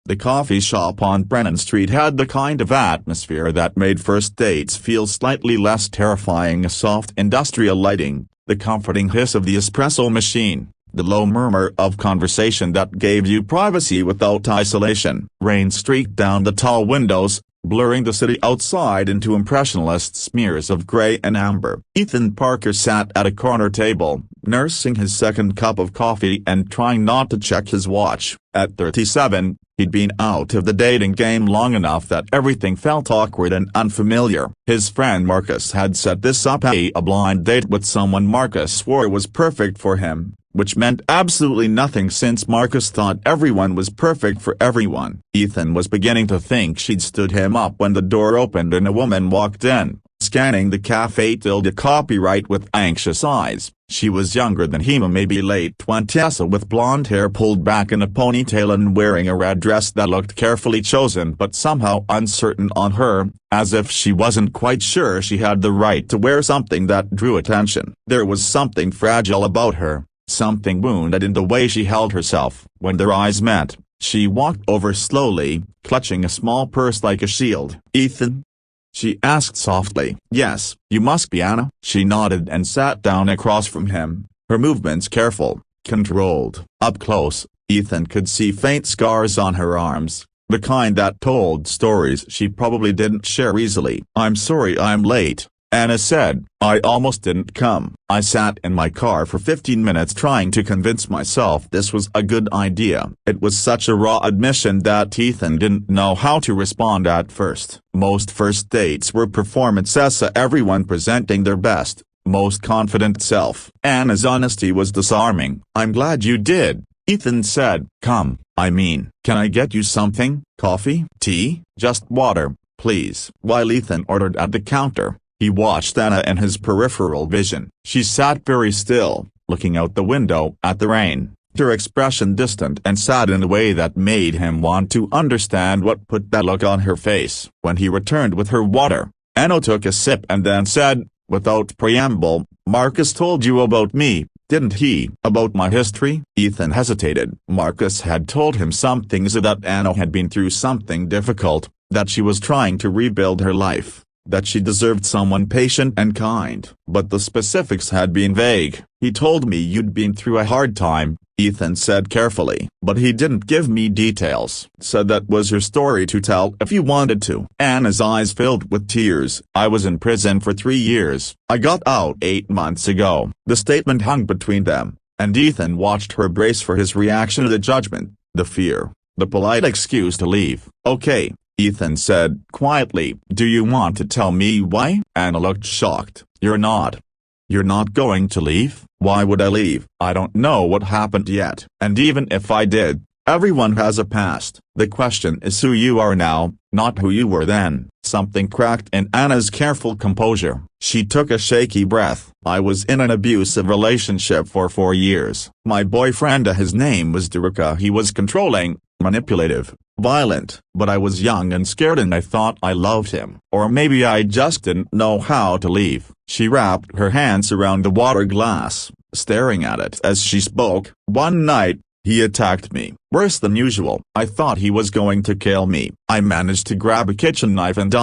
The coffee shop on Brennan Street had the kind of atmosphere that made first dates feel slightly less terrifying. A soft industrial lighting, the comforting hiss of the espresso machine, the low murmur of conversation that gave you privacy without isolation. Rain streaked down the tall windows, blurring the city outside into impressionist smears of gray and amber. Ethan Parker sat at a corner table, nursing his second cup of coffee and trying not to check his watch. At 37, he'd been out of the dating game long enough that everything felt awkward and unfamiliar. His friend Marcus had set this up as a blind date with someone Marcus swore was perfect for him, which meant absolutely nothing since Marcus thought everyone was perfect for everyone. Ethan was beginning to think she'd stood him up when the door opened and a woman walked in, scanning the cafe tilde copyright with anxious eyes. She was younger than him, maybe late 20s, with blonde hair pulled back in a ponytail and wearing a red dress that looked carefully chosen but somehow uncertain on her, as if she wasn't quite sure she had the right to wear something that drew attention. There was something fragile about her, something wounded in the way she held herself. When their eyes met, she walked over slowly, clutching a small purse like a shield. "Ethan?" she asked softly. "Yes, you must be Anna." She nodded and sat down across from him, her movements careful, controlled. Up close, Ethan could see faint scars on her arms, the kind that told stories she probably didn't share easily. "I'm sorry I'm late," Anna said. "I almost didn't come. I sat in my car for 15 minutes trying to convince myself this was a good idea." It was such a raw admission that Ethan didn't know how to respond at first. Most first dates were performances, everyone presenting their best, most confident self. Anna's honesty was disarming. "I'm glad you did," Ethan said. "Come, can I get you something? Coffee? Tea? Just water, please." While Ethan ordered at the counter, he watched Anna in his peripheral vision. She sat very still, looking out the window at the rain, her expression distant and sad in a way that made him want to understand what put that look on her face. When he returned with her water, Anna took a sip and then said, without preamble, "Marcus told you about me, didn't he?" "About my history?" Ethan hesitated. Marcus had told him some things, that Anna had been through something difficult, that she was trying to rebuild her life, that she deserved someone patient and kind. But the specifics had been vague. "He told me you'd been through a hard time," Ethan said carefully. "But he didn't give me details. Said that was your story to tell if you wanted to." Anna's eyes filled with tears. "I was in prison for 3 years. I got out 8 months ago." The statement hung between them, and Ethan watched her brace for his reaction to the judgment, the fear, the polite excuse to leave. "Okay," Ethan said quietly. "Do you want to tell me why?" Anna looked shocked. You're not going to leave?" "Why would I leave? I don't know what happened yet. And even if I did, everyone has a past. The question is who you are now, not who you were then." Something cracked in Anna's careful composure. She took a shaky breath. "I was in an abusive relationship for 4 years. My boyfriend, his name was Deruka. He was controlling, manipulative, violent. But I was young and scared and I thought I loved him. Or maybe I just didn't know how to leave." She wrapped her hands around the water glass, staring at it as she spoke. "One night, he attacked me, worse than usual. I thought he was going to kill me. I managed to grab a kitchen knife and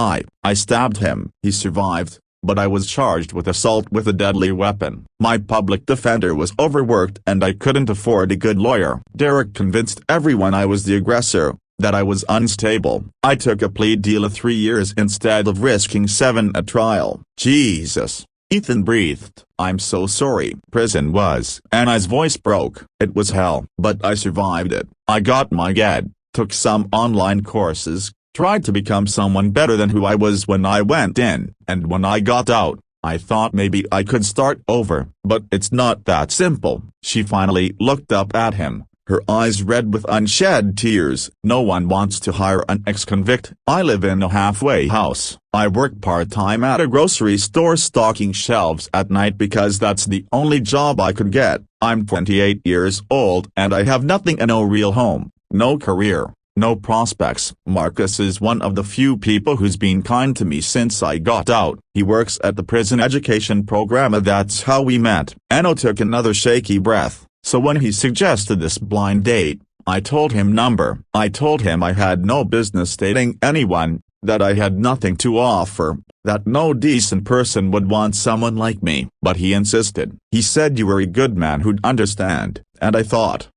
I stabbed him. He survived, but I was charged with assault with a deadly weapon. My public defender was overworked and I couldn't afford a good lawyer. Derek convinced everyone I was the aggressor, that I was unstable. I took a plea deal of 3 years instead of risking 7 at trial." "Jesus," Ethan breathed. "I'm so sorry." "Prison was." Anna's voice broke. "It was hell. But I survived it. I got my GED, took some online courses, tried to become someone better than who I was when I went in. And when I got out, I thought maybe I could start over. But it's not that simple." She finally looked up at him, her eyes red with unshed tears. "No one wants to hire an ex-convict. I live in a halfway house. I work part-time at a grocery store stocking shelves at night because that's the only job I could get. I'm 28 years old and I have nothing and no real home, no career, no prospects." "Marcus is one of the few people who's been kind to me since I got out. He works at the prison education program. That's how we met." Anna took another shaky breath. "So when he suggested this blind date, I told him I told him I had no business dating anyone, that I had nothing to offer, that no decent person would want someone like me. But he insisted. He said you were a good man who'd understand, and I thought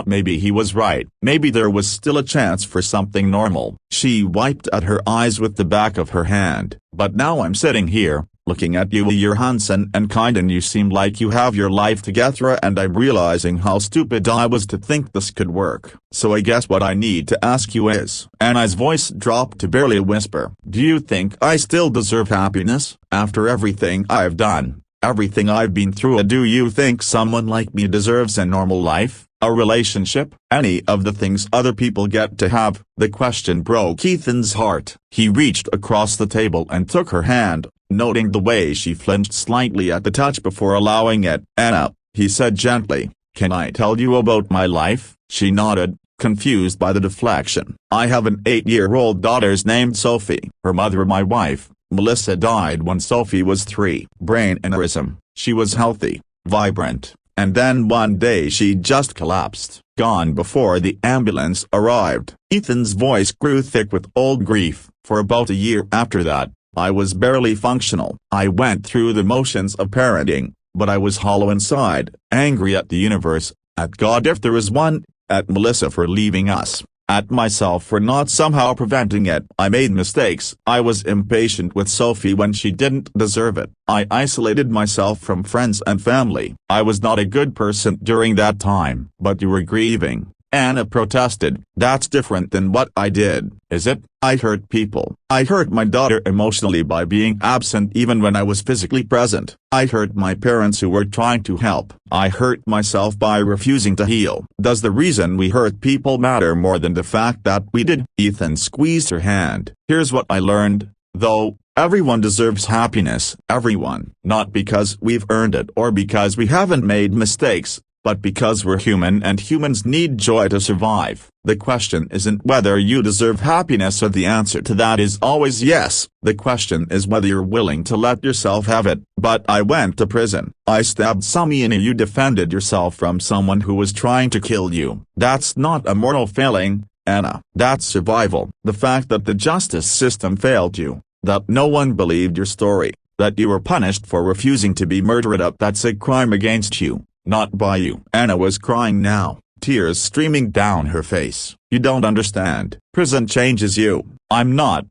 maybe he was right. Maybe there was still a chance for something normal. She wiped at her eyes with the back of her hand. But now I'm sitting here, looking at you. You're handsome and kind and you seem like you have your life together, and I'm realizing how stupid I was to think this could work. So I guess what I need to ask you is," Anna's voice dropped to barely a whisper, "do you think I still deserve happiness, after everything I've done, everything I've been through? Do you think someone like me deserves a normal life, a relationship, any of the things other people get to have?" The question broke Ethan's heart. He reached across the table and took her hand, noting the way she flinched slightly at the touch before allowing it. "Anna," he said gently, "can I tell you about my life?" She nodded, confused by the deflection. "I have an 8-year-old daughter named Sophie. Her mother, my wife, Melissa, died when Sophie was 3. Brain aneurysm. She was healthy, vibrant, and then one day she just collapsed, gone before the ambulance arrived." Ethan's voice grew thick with old grief. "For about a year after that, I was barely functional. I went through the motions of parenting, but I was hollow inside, angry at the universe, at God if there is one, at Melissa for leaving us, at myself for not somehow preventing it. I made mistakes. I was impatient with Sophie when she didn't deserve it. I isolated myself from friends and family. I was not a good person during that time." "But you were grieving," Anna protested. "That's different than what I did, is it? I hurt people. I hurt my daughter emotionally by being absent even when I was physically present. I hurt my parents who were trying to help. I hurt myself by refusing to heal. Does the reason we hurt people matter more than the fact that we did?" Ethan squeezed her hand. "Here's what I learned, though. Everyone deserves happiness. Everyone. Not because we've earned it or because we haven't made mistakes, but because we're human and humans need joy to survive. The question isn't whether you deserve happiness, or the answer to that is always yes. The question is whether you're willing to let yourself have it." "But I went to prison. I stabbed Sami and you defended yourself from someone who was trying to kill you. That's not a moral failing, Anna. That's survival. The fact that the justice system failed you, that no one believed your story, that you were punished for refusing to be murdered up, that's a crime against you. Not by you." Anna was crying now, tears streaming down her face. "You don't understand. Prison changes you. I'm not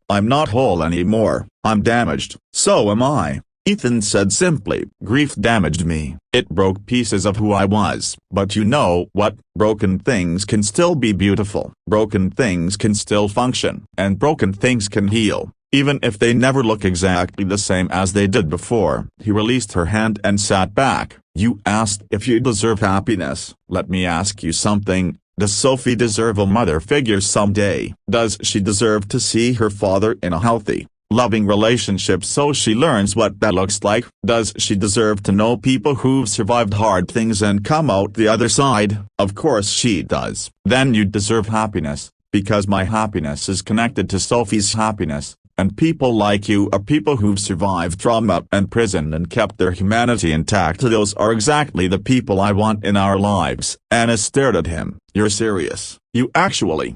whole anymore. I'm damaged." "So am I," Ethan said simply. "Grief damaged me. It broke pieces of who I was. But you know what? Broken things can still be beautiful. Broken things can still function. And broken things can heal, even if they never look exactly the same as they did before." He released her hand and sat back. "You asked if you deserve happiness. Let me ask you something. Does Sophie deserve a mother figure someday? Does she deserve to see her father in a healthy, loving relationship so she learns what that looks like? Does she deserve to know people who've survived hard things and come out the other side? Of course she does." "Then you deserve happiness, because my happiness is connected to Sophie's happiness. And people like you are people who've survived trauma and prison and kept their humanity intact. Those are exactly the people I want in our lives." Anna stared at him. "You're serious? You actually?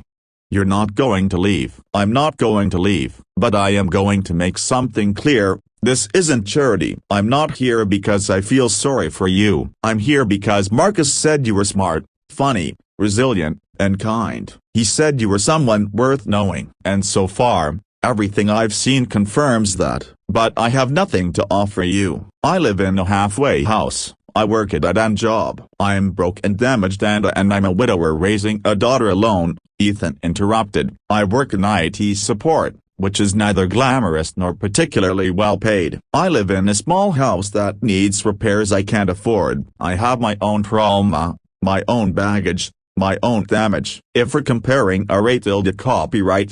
You're not going to leave?" "I'm not going to leave, but I am going to make something clear. This isn't charity. I'm not here because I feel sorry for you. I'm here because Marcus said you were smart, funny, resilient, and kind. He said you were someone worth knowing. And so far, everything I've seen confirms that. But I have nothing to offer you. I live in a halfway house. I work a dead-end job. I'm broke and damaged and I'm a widower raising a daughter alone." Ethan interrupted. "I work in IT support, which is neither glamorous nor particularly well paid. I live in a small house that needs repairs I can't afford. I have my own trauma, my own baggage, my own damage. If we're comparing a copyright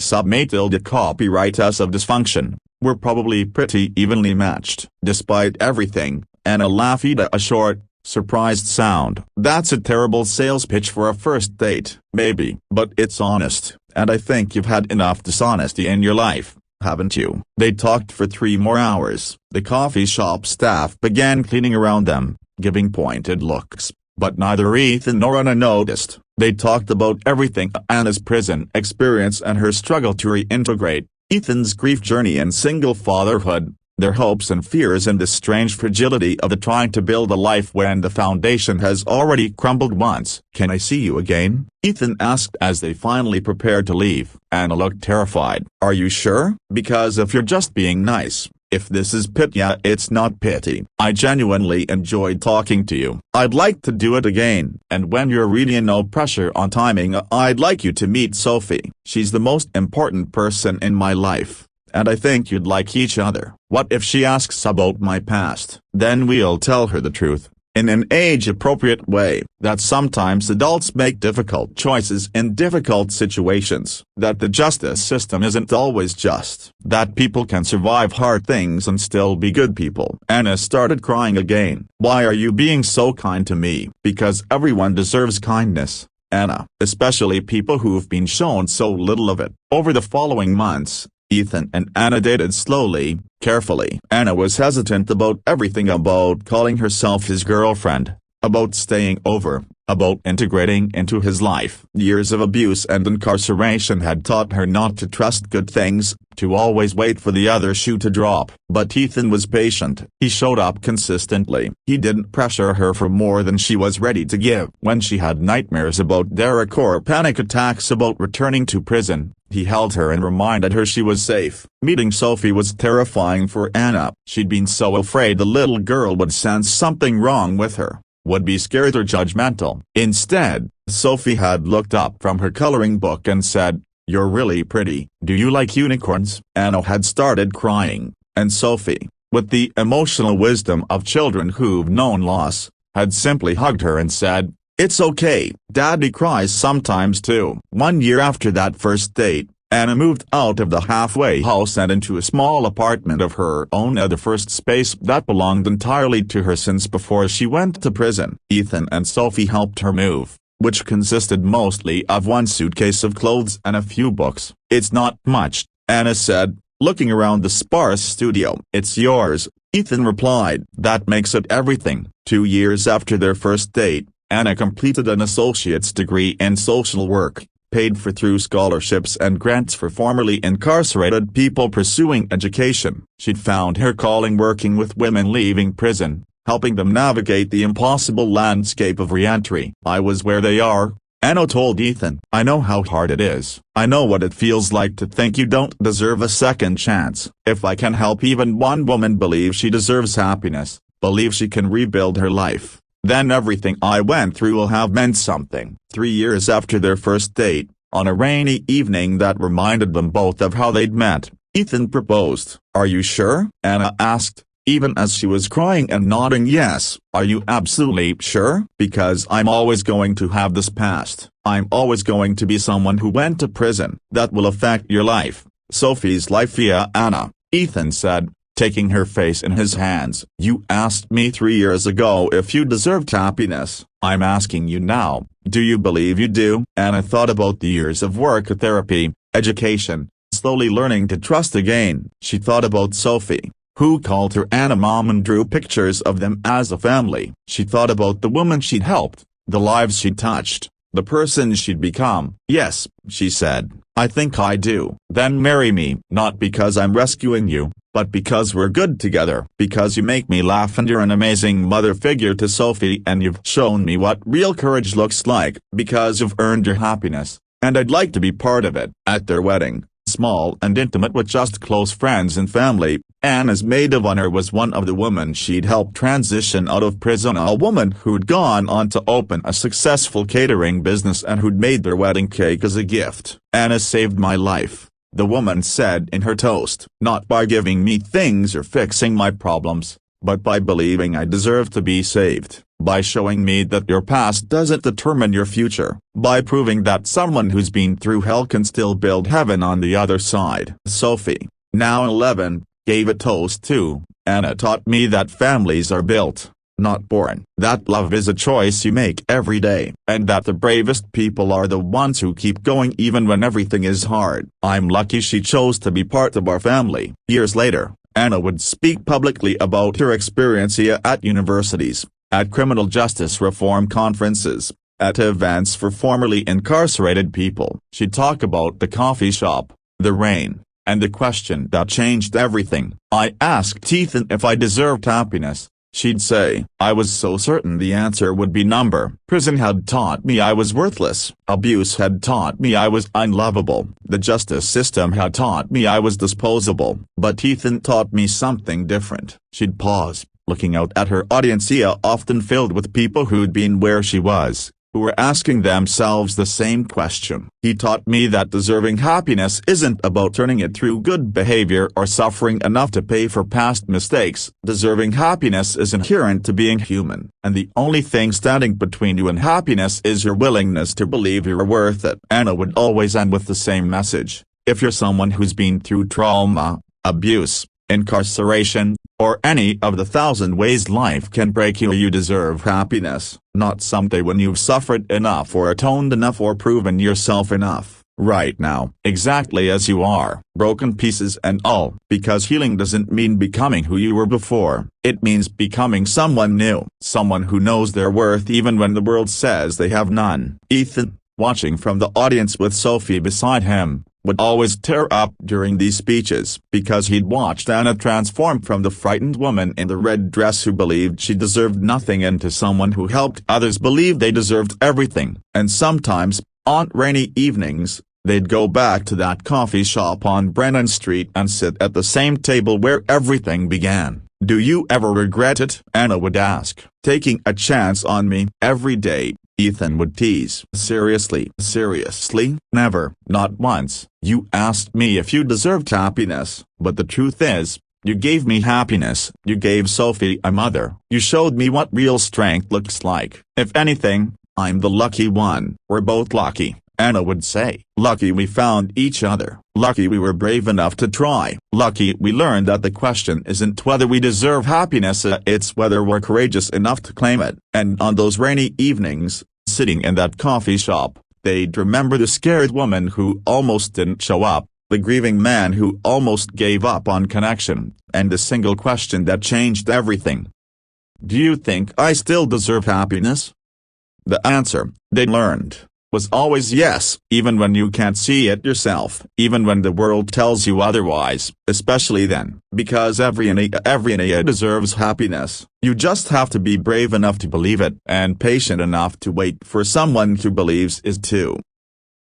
copyright S of dysfunction, we're probably pretty evenly matched." Despite everything, Anna laughed a short, surprised sound. "That's a terrible sales pitch for a first date." "Maybe, but it's honest, and I think you've had enough dishonesty in your life, haven't you?" They talked for 3 more hours. The coffee shop staff began cleaning around them, giving pointed looks, but neither Ethan nor Anna noticed. They talked about everything: Anna's prison experience and her struggle to reintegrate, Ethan's grief journey and single fatherhood, their hopes and fears, and the strange fragility of the trying to build a life when the foundation has already crumbled once. "Can I see you again?" Ethan asked as they finally prepared to leave. Anna looked terrified. "Are you sure? Because if you're just being nice, if this is pity, it's not pity. I genuinely enjoyed talking to you. I'd like to do it again. And when you're really no pressure on timing, I'd like you to meet Sophie. She's the most important person in my life. And I think you'd like each other." "What if she asks about my past?" "Then we'll tell her the truth, in an age-appropriate way, that sometimes adults make difficult choices in difficult situations, that the justice system isn't always just, that people can survive hard things and still be good people." Anna started crying again. "Why are you being so kind to me?" "Because everyone deserves kindness, Anna, especially people who've been shown so little of it." Over the following months, Ethan and Anna dated slowly, carefully. Anna was hesitant about everything: about calling herself his girlfriend, about staying over, about integrating into his life. Years of abuse and incarceration had taught her not to trust good things, to always wait for the other shoe to drop. But Ethan was patient. He showed up consistently. He didn't pressure her for more than she was ready to give. When she had nightmares about Derek or panic attacks about returning to prison, he held her and reminded her she was safe. Meeting Sophie was terrifying for Anna. She'd been so afraid the little girl would sense something wrong with her, would be scared or judgmental. Instead, Sophie had looked up from her coloring book and said, "You're really pretty. Do you like unicorns?" Anna had started crying, and Sophie, with the emotional wisdom of children who've known loss, had simply hugged her and said, "It's okay, Daddy cries sometimes too." 1 year after that first date, Anna moved out of the halfway house and into a small apartment of her own, the first space that belonged entirely to her since before she went to prison. Ethan and Sophie helped her move, which consisted mostly of one suitcase of clothes and a few books. "It's not much," Anna said, looking around the sparse studio. "It's yours," Ethan replied. "That makes it everything." 2 years after their first date, Anna completed an associate's degree in social work, paid for through scholarships and grants for formerly incarcerated people pursuing education. She'd found her calling working with women leaving prison, helping them navigate the impossible landscape of reentry. "I was where they are," Anna told Ethan. "I know how hard it is. I know what it feels like to think you don't deserve a second chance. If I can help even one woman believe she deserves happiness, believe she can rebuild her life, then everything I went through will have meant something." 3 years after their first date, on a rainy evening that reminded them both of how they'd met, Ethan proposed. "Are you sure?" Anna asked, even as she was crying and nodding yes. "Are you absolutely sure?" "Because I'm always going to have this past. I'm always going to be someone who went to prison. That will affect your life, Sophie's life." "Yeah, Anna," Ethan said, taking her face in his hands. "You asked me 3 years ago if you deserved happiness. I'm asking you now, do you believe you do?" Anna thought about the years of work, therapy, education, slowly learning to trust again. She thought about Sophie, who called her Anna Mom and drew pictures of them as a family. She thought about the woman she'd helped, the lives she'd touched, the person she'd become. "Yes," she said, "I think I do." "Then marry me." "Not because I'm rescuing you, but because we're good together. Because you make me laugh and you're an amazing mother figure to Sophie and you've shown me what real courage looks like. Because you've earned your happiness, and I'd like to be part of it." At their wedding, small and intimate with just close friends and family, Anna's maid of honor was one of the women she'd helped transition out of prison, a woman who'd gone on to open a successful catering business and who'd made their wedding cake as a gift. "Anna saved my life," the woman said in her toast. "Not by giving me things or fixing my problems, but by believing I deserve to be saved. By showing me that your past doesn't determine your future. By proving that someone who's been through hell can still build heaven on the other side." Sophie, now 11, gave a toast too. "Anna taught me that families are built, not born. That love is a choice you make every day. And that the bravest people are the ones who keep going even when everything is hard. I'm lucky she chose to be part of our family." Years later, Anna would speak publicly about her experience at universities, at criminal justice reform conferences, at events for formerly incarcerated people. She'd talk about the coffee shop, the rain, and the question that changed everything. I asked Ethan if I deserved happiness. She'd say, I was so certain the answer would be number. Prison had taught me I was worthless. Abuse had taught me I was unlovable. The justice system had taught me I was disposable. But Ethan taught me something different. She'd pause, looking out at her audience, often filled with people who'd been where she was, who were asking themselves the same question. He taught me that deserving happiness isn't about turning it through good behavior or suffering enough to pay for past mistakes. Deserving happiness is inherent to being human, and the only thing standing between you and happiness is your willingness to believe you're worth it. Anna would always end with the same message: if you're someone who's been through trauma, abuse, incarceration, or any of the 1,000 ways life can break you, you deserve happiness, not someday when you've suffered enough or atoned enough or proven yourself enough. Right now, exactly as you are, broken pieces and all. Because healing doesn't mean becoming who you were before, it means becoming someone new, someone who knows their worth even when the world says they have none. Ethan, watching from the audience with Sophie beside him, would always tear up during these speeches because he'd watched Anna transform from the frightened woman in the red dress who believed she deserved nothing into someone who helped others believe they deserved everything. And sometimes, on rainy evenings, they'd go back to that coffee shop on Brennan Street and sit at the same table where everything began. Do you ever regret it? Anna would ask. Taking a chance on me every day, Ethan would tease. Seriously? Never. Not once. You asked me if you deserved happiness, but the truth is, you gave me happiness. You gave Sophie a mother. You showed me what real strength looks like. If anything, I'm the lucky one. We're both lucky, Anna would say. Lucky we found each other. Lucky we were brave enough to try. Lucky we learned that the question isn't whether we deserve happiness, it's whether we're courageous enough to claim it. And on those rainy evenings, sitting in that coffee shop, they'd remember the scared woman who almost didn't show up, the grieving man who almost gave up on connection, and the single question that changed everything. Do you think I still deserve happiness? The answer, they learned, was always yes, even when you can't see it yourself, even when the world tells you otherwise, especially then, because every Anna deserves happiness. You just have to be brave enough to believe it, and patient enough to wait for someone who believes it too.